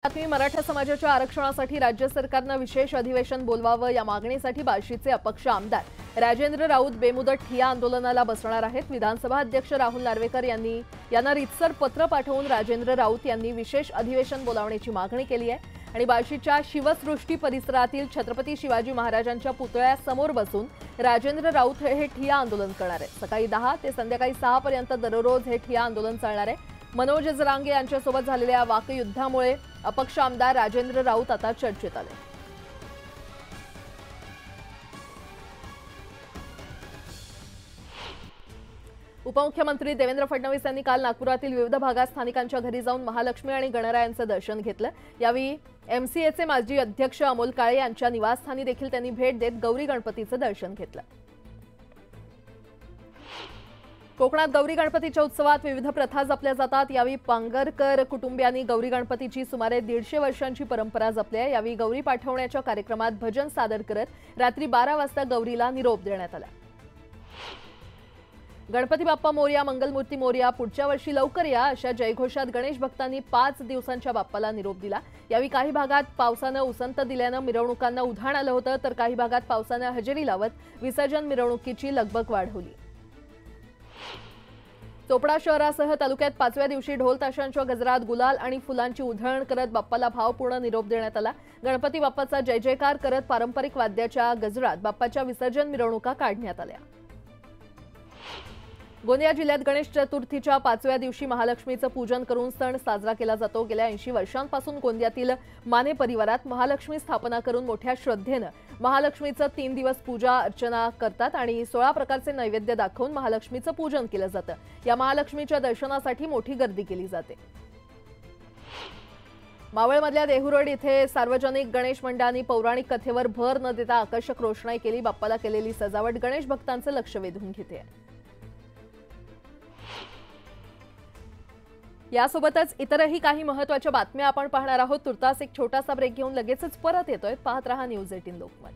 आत्मी मराठा समाजाच्या आरक्षणासाठी राज्य सरकारने विशेष अधिवेशन बोलवावं या मागणीसाठी बार्शीचे अपक्ष आमदार राजेंद्र राऊत बेमुदत ठिय्या आंदोलनाला बसणार आहेत। विधानसभा अध्यक्ष राहुल नार्वेकर यांना रीतसर पत्र पाठवून राजेंद्र राऊत यांनी विशेष अधिवेशन बोलावण्याची मागणी केली आहे आणि बार्शीच्या शिवसृष्टी परिसरातील छत्रपती शिवाजी महाराजांच्या पुतळ्यासमोर बसून राजेंद्र राऊत हे ठिय्या आंदोलन करणार आहेत। सकाळी 10 ते संध्याकाळी 6 पर्यंत दररोज हे ठिय्या आंदोलन चालणार आहे। मनोज जरांगे यांच्यासोबत झालेल्या वाकयुद्धामुळे अपक्ष आमदार राजेंद्र राऊत आता चर्चेत आले। उपमुख्यमंत्री देवेंद्र फडणवीस यांनी काल नागपुरातील विविध भागात स्थानिकांच्या घरी जाऊन महालक्ष्मी आणि गणरायांचं दर्शन घेतलं। यावेळी एमसीएचे माजी अध्यक्ष अमोल काळे यांच्या निवासस्थानी देखील त्यांनी भेट देत गौरी गणपतीचं दर्शन घेतलं। कोकणात गौरी गणपतीच्या उत्सवात विविध प्रथा जपल्या जातात। यावेळी पांगरकर कुटुंबियांनी गौरी गणपतीची सुमारे 150 वर्षांची परंपरा जपली आहे। यावेळी गौरी पाठवण्याच्या कार्यक्रमात भजन सादर करत रात्री 12 वाजता गौरीला निरोप देण्यात आला। गणपती बाप्पा मोरया, मंगलमूर्ती मोरया, पुढच्या वर्षी लवकर या अशा जयघोषात गणेश भक्तांनी 5 दिवसांच्या बाप्पाला निरोप दिला। यावेळी काही भागात पावसानं उसंत दिल्यानं मिरवणुकांना उधाण आलं होतं, तर काही भागात पावसानं हजेरी लावत विसर्जन मिरवणुकीची लगबग वाढवली। चोपडा शहरासह तालुक्यात 5व्या दिवशी ढोल ताशांच्या गजरात गुलाल आणि फुलांची उधळण करत बाप्पाला भावपूर्ण निरोप देण्यात आला। गणपती बाप्पाचा जय जयकार करत पारंपरिक वाद्याच्या गजरात बाप्पाच्या विसर्जन मिरवणुका काढण्यात आल्या। गोंदिया जिल्ह्यात गणेश चतुर्थीच्या 5व्या दिवशी महालक्ष्मीचं पूजन करून सण साजरा केला जातो। गेल्या 80 वर्षांपासून गोंदियातील माने परिवारात महालक्ष्मी स्थापना करून मोठ्या श्रद्धेनं महालक्ष्मीचं 3 दिवस पूजा अर्चना करतात आणि 16 प्रकारचे नैवेद्य दाखवून महालक्ष्मीचं पूजन केलं जातं। या महालक्ष्मीच्या दर्शनासाठी मोठी गर्दी केली जाते। मावळमधल्या देहुरोड इथे सार्वजनिक गणेश मंडळांनी पौराणिक कथेवर भर न देता आकर्षक रोषणाई केली। बाप्पाला केलेली सजावट गणेश भक्तांचं लक्ष वेधून घेते। यासोबतच इतरही काही महत्त्वाच्या बातम्या आपण पाहणार आहोत। तुर्तास एक छोटासा ब्रेक घेऊन लगेचच परत येतोय। पाहत रहा न्यूज 18 लोकमत।